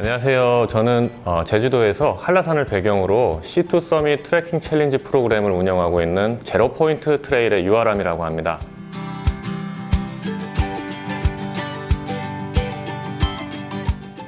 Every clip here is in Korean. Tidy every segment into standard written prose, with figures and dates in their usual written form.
안녕하세요. 저는 제주도에서 한라산을 배경으로 C2 서밋 트레킹 챌린지 프로그램을 운영하고 있는 제로포인트 트레일의 유아람이라고 합니다.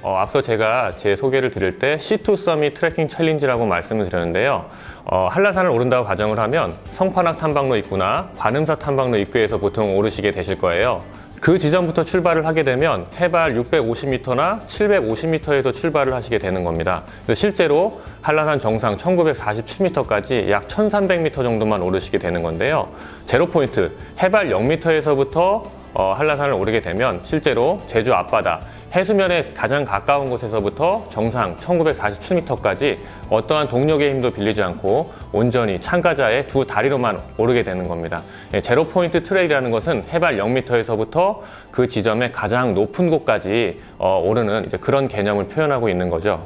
앞서 제가 제 소개를 드릴 때 C2 서밋 트레킹 챌린지라고 말씀을 드렸는데요. 한라산을 오른다고 가정을 하면 성판악 탐방로 입구나 관음사 탐방로 입구에서 보통 오르시게 되실 거예요. 그 지점부터 출발을 하게 되면 해발 650m나 750m에서 출발을 하시게 되는 겁니다. 실제로 한라산 정상 1947m까지 약 1300m 정도만 오르시게 되는 건데요. 제로포인트 해발 0m에서부터 한라산을 오르게 되면 실제로 제주 앞바다 해수면에 가장 가까운 곳에서부터 정상 1947m까지 어떠한 동력의 힘도 빌리지 않고 온전히 참가자의 두 다리로만 오르게 되는 겁니다. 제로포인트 트레일이라는 것은 해발 0m에서부터 그 지점의 가장 높은 곳까지 오르는 그런 개념을 표현하고 있는 거죠.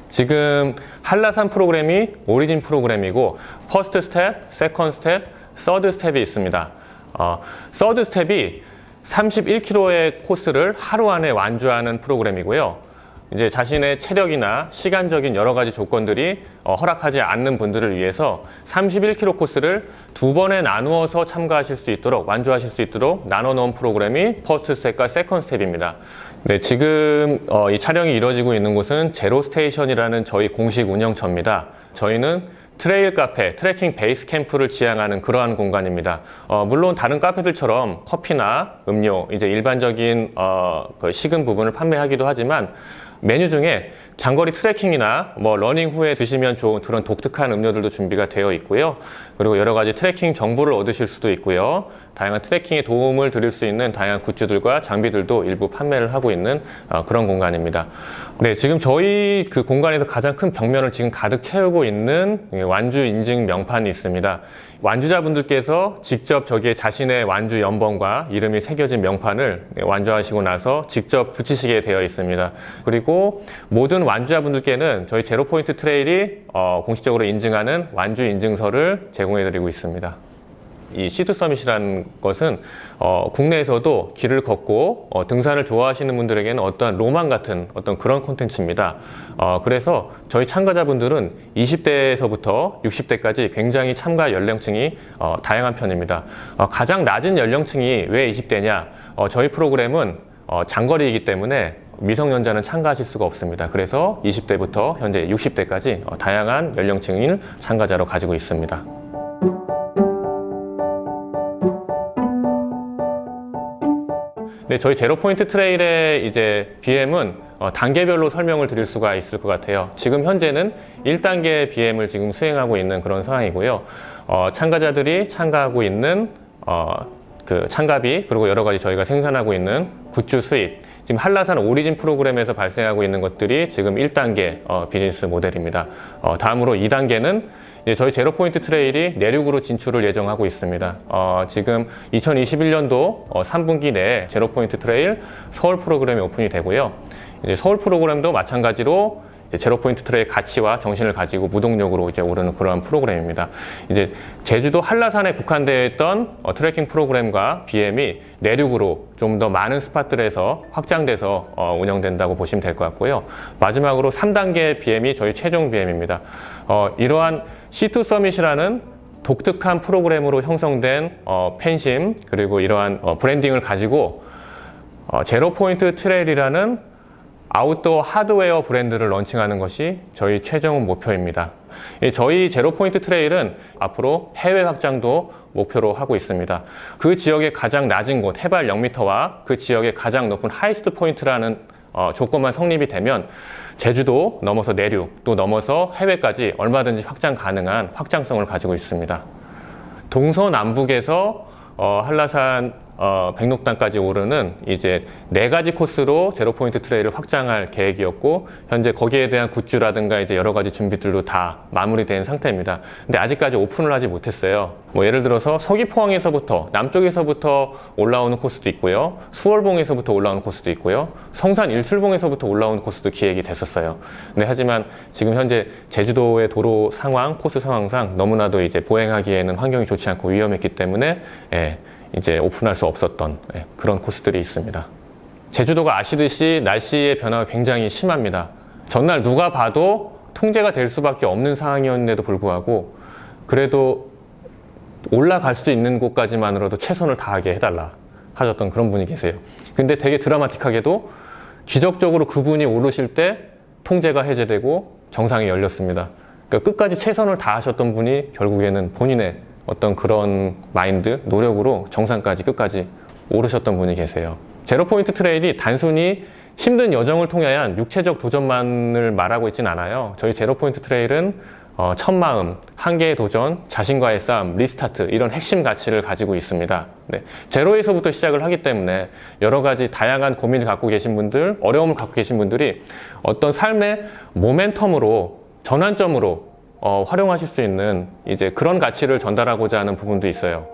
지금 한라산 프로그램이 오리진 프로그램이고 퍼스트 스텝, 세컨드 스텝, 서드 스텝이 있습니다. 서드 스텝이 31km의 코스를 하루 안에 완주하는 프로그램이고요. 이제 자신의 체력이나 시간적인 여러 가지 조건들이 허락하지 않는 분들을 위해서 31km 코스를 두 번에 나누어서 참가하실 수 있도록, 완주하실 수 있도록 나눠 놓은 프로그램이 퍼스트 스텝과 세컨드 스텝입니다. 네, 지금 이 촬영이 이루어지고 있는 곳은 제로 스테이션이라는 저희 공식 운영처입니다. 저희는 트레일 카페, 트레킹 베이스 캠프를 지향하는 그러한 공간입니다. 물론 다른 카페들처럼 커피나 음료, 이제 일반적인 그 식은 부분을 판매하기도 하지만 메뉴 중에 장거리 트레킹이나 러닝 후에 드시면 좋은 그런 독특한 음료들도 준비가 되어 있고요. 그리고 여러 가지 트레킹 정보를 얻으실 수도 있고요. 다양한 트레킹에 도움을 드릴 수 있는 다양한 굿즈들과 장비들도 일부 판매를 하고 있는 그런 공간입니다. 네, 지금 저희 그 공간에서 가장 큰 벽면을 지금 가득 채우고 있는 완주 인증 명판이 있습니다. 완주자분들께서 직접 저기에 자신의 완주 연번과 이름이 새겨진 명판을 완주하시고 나서 직접 붙이시게 되어 있습니다. 그리고 모든 완주자분들께는 저희 제로포인트 트레일이 공식적으로 인증하는 완주 인증서를 제공해드리고 있습니다. 이 C2 서밋이라는 것은 국내에서도 길을 걷고 등산을 좋아하시는 분들에게는 어떤 로망 같은 어떤 그런 콘텐츠입니다. 그래서 저희 참가자분들은 20대에서부터 60대까지 굉장히 참가 연령층이 다양한 편입니다. 가장 낮은 연령층이 왜 20대냐? 저희 프로그램은 장거리이기 때문에 미성년자는 참가하실 수가 없습니다. 그래서 20대부터 현재 60대까지 다양한 연령층을 참가자로 가지고 있습니다. 네, 저희 제로포인트 트레일의 이제 BM은 단계별로 설명을 드릴 수가 있을 것 같아요. 지금 현재는 1단계 BM을 지금 수행하고 있는 그런 상황이고요. 참가자들이 참가하고 있는 그 참가비, 그리고 여러 가지 저희가 생산하고 있는 굿즈 수입, 지금 한라산 오리진 프로그램에서 발생하고 있는 것들이 지금 1단계 비즈니스 모델입니다. 다음으로 2단계는 저희 제로포인트 트레일이 내륙으로 진출을 예정하고 있습니다. 지금 2021년도 3분기 내에 제로포인트 트레일 서울 프로그램이 오픈이 되고요. 이제 서울 프로그램도 마찬가지로 제로포인트 트레일 가치와 정신을 가지고 무동력으로 이제 오르는 그러한 프로그램입니다. 이제 제주도 한라산에 국한되어 있던 트레킹 프로그램과 BM이 내륙으로 좀 더 많은 스팟들에서 확장돼서 운영된다고 보시면 될 것 같고요. 마지막으로 3단계 BM이 저희 최종 BM입니다. 이러한 C2 서밋이라는 독특한 프로그램으로 형성된 팬심, 그리고 이러한 브랜딩을 가지고 제로포인트 트레일이라는 아웃도어 하드웨어 브랜드를 런칭하는 것이 저희 최종 목표입니다. 저희 제로포인트 트레일은 앞으로 해외 확장도 목표로 하고 있습니다. 그 지역의 가장 낮은 곳, 해발 0m와 그 지역의 가장 높은 하이스트 포인트라는 조건만 성립이 되면 제주도 넘어서 내륙, 또 넘어서 해외까지 얼마든지 확장 가능한 확장성을 가지고 있습니다. 동서남북에서 한라산 백록당까지 오르는 이제 4가지 코스로 제로포인트 트레일을 확장할 계획이었고, 현재 거기에 대한 굿즈라든가 이제 여러 가지 준비들도 다 마무리된 상태입니다. 근데 아직까지 오픈을 하지 못했어요. 예를 들어서 서귀포항에서부터 남쪽에서부터 올라오는 코스도 있고요, 수월봉에서부터 올라오는 코스도 있고요, 성산 일출봉에서부터 올라오는 코스도 기획이 됐었어요. 근데 하지만 지금 현재 제주도의 도로 상황, 코스 상황상 너무나도 이제 보행하기에는 환경이 좋지 않고 위험했기 때문에 이제 오픈할 수 없었던 그런 코스들이 있습니다. 제주도가 아시듯이 날씨의 변화가 굉장히 심합니다. 전날 누가 봐도 통제가 될 수밖에 없는 상황이었는데도 불구하고 그래도 올라갈 수 있는 곳까지만으로도 최선을 다하게 해달라 하셨던 그런 분이 계세요. 근데 되게 드라마틱하게도 기적적으로 그분이 오르실 때 통제가 해제되고 정상이 열렸습니다. 그러니까 끝까지 최선을 다하셨던 분이 결국에는 본인의 어떤 그런 마인드, 노력으로 정상까지 끝까지 오르셨던 분이 계세요. 제로포인트 트레일이 단순히 힘든 여정을 통한 육체적 도전만을 말하고 있진 않아요. 저희 제로포인트 트레일은 첫 마음, 한계의 도전, 자신과의 싸움, 리스타트 이런 핵심 가치를 가지고 있습니다. 네. 제로에서부터 시작을 하기 때문에 여러 가지 다양한 고민을 갖고 계신 분들, 어려움을 갖고 계신 분들이 어떤 삶의 모멘텀으로, 전환점으로 활용하실 수 있는 이제 그런 가치를 전달하고자 하는 부분도 있어요.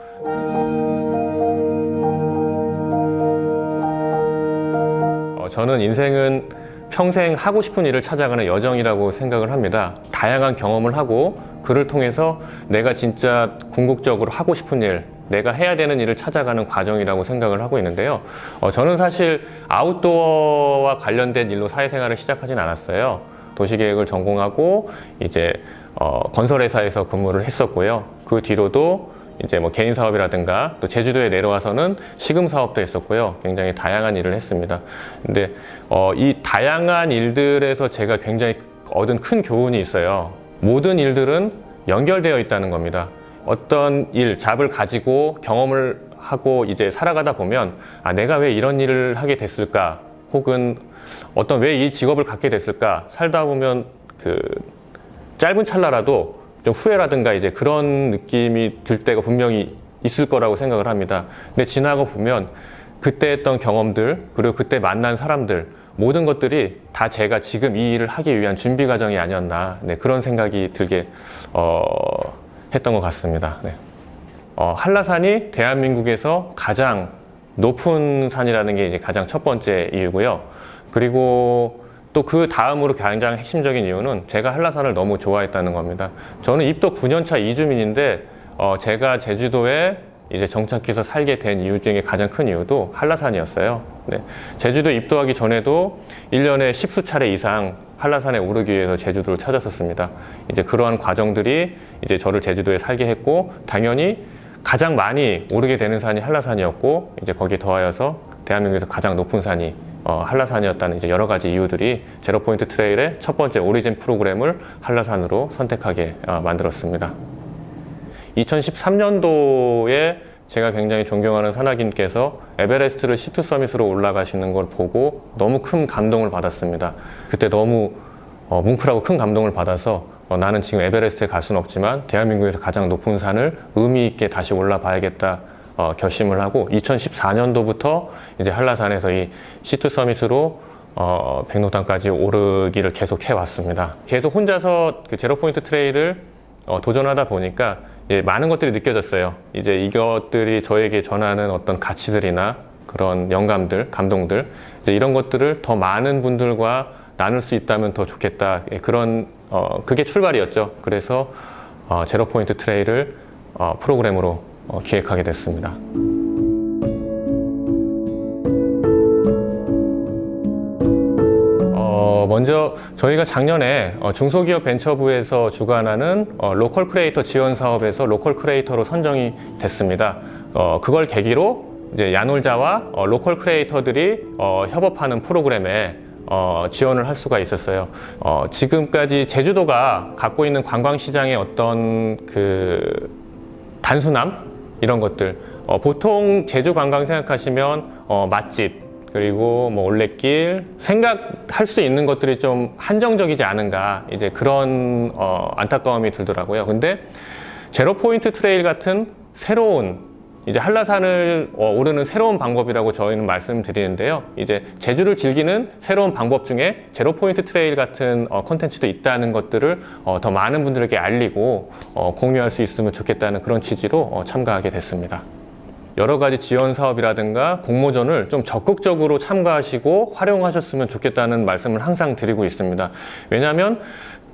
저는 인생은 평생 하고 싶은 일을 찾아가는 여정이라고 생각을 합니다. 다양한 경험을 하고 그를 통해서 내가 진짜 궁극적으로 하고 싶은 일, 내가 해야 되는 일을 찾아가는 과정이라고 생각을 하고 있는데요. 저는 사실 아웃도어와 관련된 일로 사회생활을 시작하진 않았어요. 도시계획을 전공하고 이제 건설회사에서 근무를 했었고요. 그 뒤로도 이제 뭐 개인 사업이라든가 또 제주도에 내려와서는 시금 사업도 했었고요. 굉장히 다양한 일을 했습니다. 근데 이 다양한 일들에서 제가 굉장히 얻은 큰 교훈이 있어요. 모든 일들은 연결되어 있다는 겁니다. 어떤 일, 잡을 가지고 경험을 하고 이제 살아가다 보면 내가 왜 이런 일을 하게 됐을까? 혹은 왜 이 직업을 갖게 됐을까? 살다 보면 그 짧은 찰나라도 좀 후회라든가 이제 그런 느낌이 들 때가 분명히 있을 거라고 생각을 합니다. 근데 지나고 보면 그때 했던 경험들, 그리고 그때 만난 사람들, 모든 것들이 다 제가 지금 이 일을 하기 위한 준비 과정이 아니었나, 네, 그런 생각이 들게 했던 것 같습니다. 네. 한라산이 대한민국에서 가장 높은 산이라는 게 이제 가장 첫 번째 이유고요. 그리고 또 그 다음으로 가장 핵심적인 이유는 제가 한라산을 너무 좋아했다는 겁니다. 저는 입도 9년차 이주민인데 제가 제주도에 이제 정착해서 살게 된 이유 중에 가장 큰 이유도 한라산이었어요. 네. 제주도에 입도하기 전에도 1년에 10수차례 이상 한라산에 오르기 위해서 제주도를 찾았었습니다. 이제 그러한 과정들이 이제 저를 제주도에 살게 했고, 당연히 가장 많이 오르게 되는 산이 한라산이었고, 이제 거기에 더하여서 대한민국에서 가장 높은 산이 한라산이었다는 이제 여러 가지 이유들이 제로포인트 트레일의 첫 번째 오리진 프로그램을 한라산으로 선택하게 만들었습니다. 2013년도에 제가 굉장히 존경하는 산악인께서 에베레스트를 C2 서밋으로 올라가시는 걸 보고 너무 큰 감동을 받았습니다. 그때 너무 뭉클하고 큰 감동을 받아서 나는 지금 에베레스트에 갈 수는 없지만 대한민국에서 가장 높은 산을 의미 있게 다시 올라봐야겠다 결심을 하고 2014년도부터 이제 한라산에서 이 C2 서밋으로 백록당까지 오르기를 계속 해왔습니다. 계속 혼자서 그 제로포인트 트레일을 도전하다 보니까 많은 것들이 느껴졌어요. 이제 이것들이 저에게 전하는 어떤 가치들이나 그런 영감들, 감동들, 이제 이런 것들을 더 많은 분들과 나눌 수 있다면 더 좋겠다. 그런 그게 출발이었죠. 그래서 제로포인트 트레일을 프로그램으로 기획하게 됐습니다. 먼저 저희가 작년에 중소기업 벤처부에서 주관하는 로컬 크리에이터 지원 사업에서 로컬 크리에이터로 선정이 됐습니다. 그걸 계기로 이제 야놀자와 로컬 크리에이터들이 협업하는 프로그램에 지원을 할 수가 있었어요. 지금까지 제주도가 갖고 있는 관광시장의 어떤 그 단순함? 이런 것들. 보통 제주 관광 생각하시면 맛집, 그리고 뭐 올레길, 생각할 수 있는 것들이 좀 한정적이지 않은가, 이제 그런 안타까움이 들더라고요. 근데 제로포인트 트레일 같은 새로운 이제 한라산을 오르는 새로운 방법이라고 저희는 말씀드리는데요. 이제 제주를 즐기는 새로운 방법 중에 제로포인트 트레일 같은 콘텐츠도 있다는 것들을 더 많은 분들에게 알리고 공유할 수 있으면 좋겠다는 그런 취지로 참가하게 됐습니다. 여러 가지 지원 사업이라든가 공모전을 좀 적극적으로 참가하시고 활용하셨으면 좋겠다는 말씀을 항상 드리고 있습니다. 왜냐하면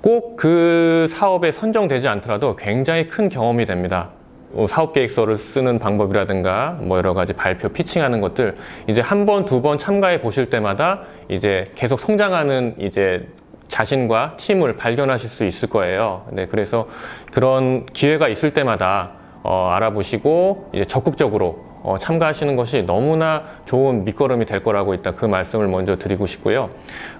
꼭 그 사업에 선정되지 않더라도 굉장히 큰 경험이 됩니다. 사업 계획서를 쓰는 방법이라든가 뭐 여러 가지 발표, 피칭하는 것들 이제 한 번, 두 번 참가해 보실 때마다 이제 계속 성장하는 이제 자신과 팀을 발견하실 수 있을 거예요. 네, 그래서 그런 기회가 있을 때마다 알아보시고 이제 적극적으로 참가하시는 것이 너무나 좋은 밑거름이 될 거라고 일단 그 말씀을 먼저 드리고 싶고요.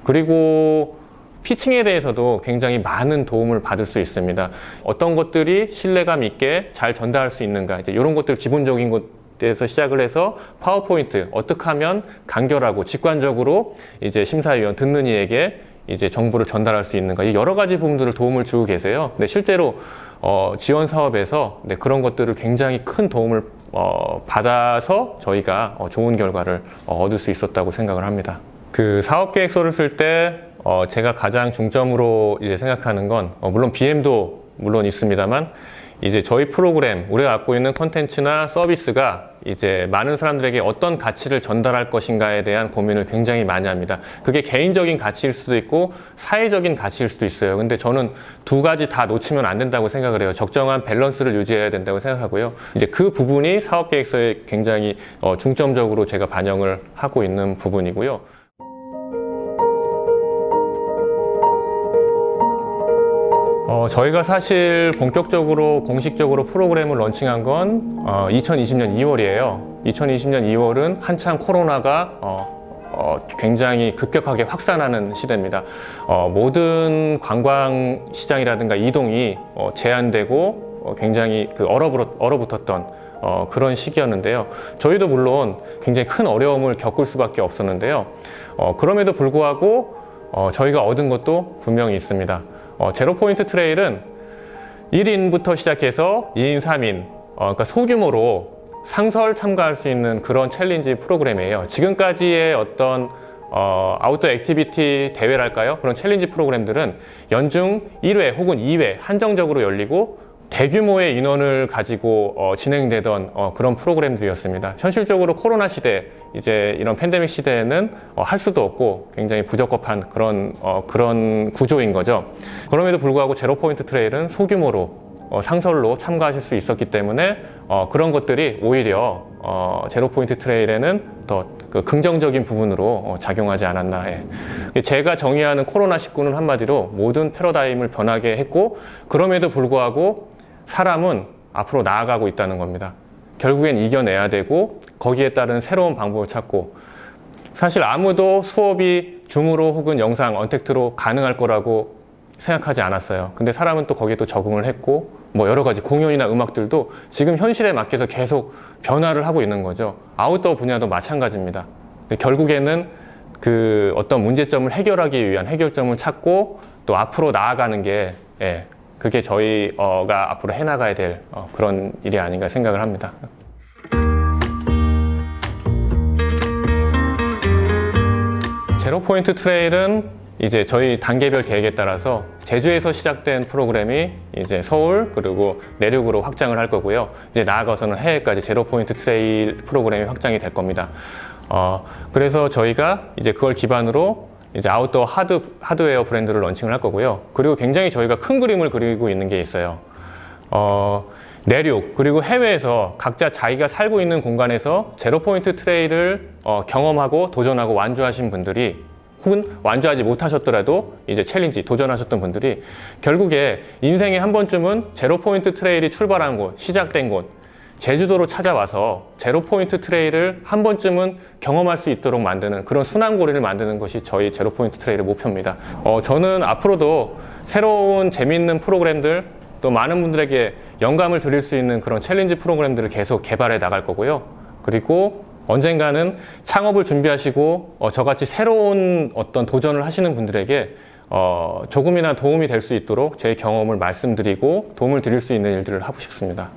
그리고 피칭에 대해서도 굉장히 많은 도움을 받을 수 있습니다. 어떤 것들이 신뢰감 있게 잘 전달할 수 있는가, 이제 이런 것들 기본적인 것에서 시작을 해서 파워포인트 어떻게 하면 간결하고 직관적으로 이제 심사위원 듣는 이에게 이제 정보를 전달할 수 있는가, 이 여러 가지 부분들을 도움을 주고 계세요. 근데 실제로 지원 사업에서 그런 것들을 굉장히 큰 도움을 받아서 저희가 좋은 결과를 얻을 수 있었다고 생각을 합니다. 그 사업 계획서를 쓸 때 제가 가장 중점으로 이제 생각하는 건 물론 BM도 물론 있습니다만 이제 저희 프로그램, 우리가 갖고 있는 콘텐츠나 서비스가 이제 많은 사람들에게 어떤 가치를 전달할 것인가에 대한 고민을 굉장히 많이 합니다. 그게 개인적인 가치일 수도 있고 사회적인 가치일 수도 있어요. 근데 저는 두 가지 다 놓치면 안 된다고 생각을 해요. 적정한 밸런스를 유지해야 된다고 생각하고요. 이제 그 부분이 사업 계획서에 굉장히 중점적으로 제가 반영을 하고 있는 부분이고요. 저희가 사실 본격적으로 공식적으로 프로그램을 런칭한 건 2020년 2월이에요. 2020년 2월은 한참 코로나가 굉장히 급격하게 확산하는 시대입니다. 모든 관광 시장이라든가 이동이 제한되고 굉장히 얼어붙었던 그런 시기였는데요. 저희도 물론 굉장히 큰 어려움을 겪을 수밖에 없었는데요. 그럼에도 불구하고 저희가 얻은 것도 분명히 있습니다. 제로포인트 트레일은 1인부터 시작해서 2인, 3인, 그러니까 소규모로 상설 참가할 수 있는 그런 챌린지 프로그램이에요. 지금까지의 어떤 아웃도어 액티비티 대회랄까요? 그런 챌린지 프로그램들은 연중 1회 혹은 2회 한정적으로 열리고 대규모의 인원을 가지고 진행되던 그런 프로그램들이었습니다. 현실적으로 코로나 시대, 이제 이런 팬데믹 시대에는 할 수도 없고 굉장히 부적합한 그런 구조인 거죠. 그럼에도 불구하고 제로포인트 트레일은 소규모로 상설로 참가하실 수 있었기 때문에 그런 것들이 오히려 제로포인트 트레일에는 더 그 긍정적인 부분으로 작용하지 않았나. 예. 제가 정의하는 코로나19는 한마디로 모든 패러다임을 변하게 했고, 그럼에도 불구하고 사람은 앞으로 나아가고 있다는 겁니다. 결국엔 이겨내야 되고 거기에 따른 새로운 방법을 찾고, 사실 아무도 수업이 줌으로 혹은 영상 언택트로 가능할 거라고 생각하지 않았어요. 근데 사람은 또 거기에 또 적응을 했고, 뭐 여러 가지 공연이나 음악들도 지금 현실에 맞게서 계속 변화를 하고 있는 거죠. 아웃도어 분야도 마찬가지입니다. 근데 결국에는 그 어떤 문제점을 해결하기 위한 해결점을 찾고 또 앞으로 나아가는 게, 그게 저희가 앞으로 해나가야 될 그런 일이 아닌가 생각을 합니다. 제로포인트 트레일은 이제 저희 단계별 계획에 따라서 제주에서 시작된 프로그램이 이제 서울 그리고 내륙으로 확장을 할 거고요. 이제 나아가서는 해외까지 제로포인트 트레일 프로그램이 확장이 될 겁니다. 그래서 저희가 이제 그걸 기반으로 이제 아웃도어 하드웨어 브랜드를 런칭을 할 거고요. 그리고 굉장히 저희가 큰 그림을 그리고 있는 게 있어요. 내륙 그리고 해외에서 각자 자기가 살고 있는 공간에서 제로포인트 트레일을 경험하고 도전하고 완주하신 분들이, 혹은 완주하지 못하셨더라도 이제 챌린지 도전하셨던 분들이 결국에 인생에 한 번쯤은 제로포인트 트레일이 출발한 곳, 시작된 곳, 제주도로 찾아와서 제로포인트 트레일을 한 번쯤은 경험할 수 있도록 만드는 그런 순환고리를 만드는 것이 저희 제로포인트 트레일의 목표입니다. 저는 앞으로도 새로운 재미있는 프로그램들, 또 많은 분들에게 영감을 드릴 수 있는 그런 챌린지 프로그램들을 계속 개발해 나갈 거고요. 그리고 언젠가는 창업을 준비하시고 저같이 새로운 어떤 도전을 하시는 분들에게 조금이나 도움이 될 수 있도록 제 경험을 말씀드리고 도움을 드릴 수 있는 일들을 하고 싶습니다.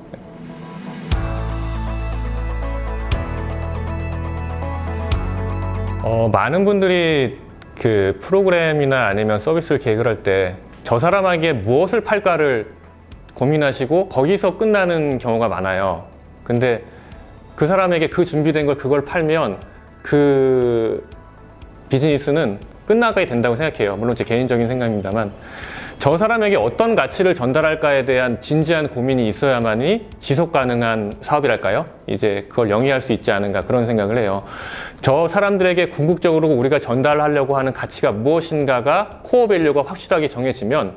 많은 분들이 그 프로그램이나 아니면 서비스를 계획을 할 때 저 사람에게 무엇을 팔까를 고민하시고 거기서 끝나는 경우가 많아요. 근데 그 사람에게 그 준비된 걸 그걸 팔면 그 비즈니스는 끝나게 된다고 생각해요. 물론 제 개인적인 생각입니다만, 저 사람에게 어떤 가치를 전달할까에 대한 진지한 고민이 있어야만이 지속 가능한 사업이랄까요? 이제 그걸 영위할 수 있지 않은가 그런 생각을 해요. 저 사람들에게 궁극적으로 우리가 전달하려고 하는 가치가 무엇인가가 코어 밸류가 확실하게 정해지면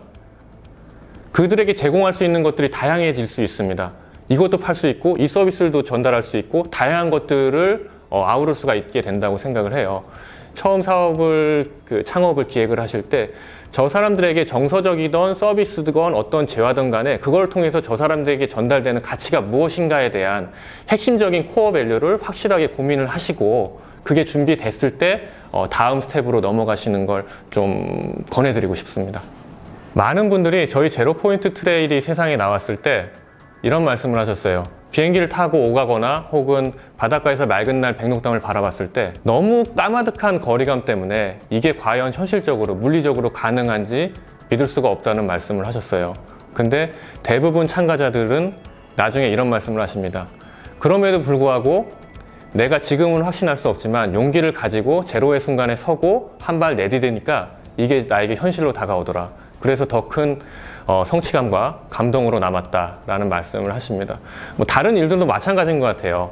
그들에게 제공할 수 있는 것들이 다양해질 수 있습니다. 이것도 팔 수 있고 이 서비스들도 전달할 수 있고 다양한 것들을 아우를 수가 있게 된다고 생각을 해요. 처음 창업을 기획을 하실 때 저 사람들에게 정서적이던 서비스든 어떤 재화든 간에 그걸 통해서 저 사람들에게 전달되는 가치가 무엇인가에 대한 핵심적인 코어 밸류를 확실하게 고민을 하시고 그게 준비됐을 때 다음 스텝으로 넘어가시는 걸 좀 권해드리고 싶습니다. 많은 분들이 저희 제로 포인트 트레일이 세상에 나왔을 때 이런 말씀을 하셨어요. 비행기를 타고 오가거나 혹은 바닷가에서 맑은 날 백록담을 바라봤을 때 너무 까마득한 거리감 때문에 이게 과연 현실적으로 물리적으로 가능한지 믿을 수가 없다는 말씀을 하셨어요. 근데 대부분 참가자들은 나중에 이런 말씀을 하십니다. 그럼에도 불구하고 내가 지금은 확신할 수 없지만 용기를 가지고 제로의 순간에 서고 한 발 내디디니까 이게 나에게 현실로 다가오더라. 그래서 더 큰 성취감과 감동으로 남았다라는 말씀을 하십니다. 뭐 다른 일들도 마찬가지인 것 같아요.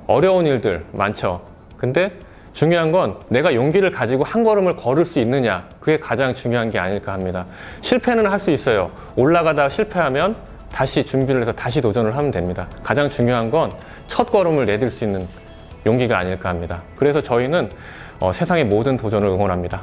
어려운 일들 많죠. 근데 중요한 건 내가 용기를 가지고 한 걸음을 걸을 수 있느냐, 그게 가장 중요한 게 아닐까 합니다. 실패는 할 수 있어요. 올라가다 실패하면 다시 준비를 해서 다시 도전을 하면 됩니다. 가장 중요한 건 첫 걸음을 내딜 수 있는 용기가 아닐까 합니다. 그래서 저희는 세상의 모든 도전을 응원합니다.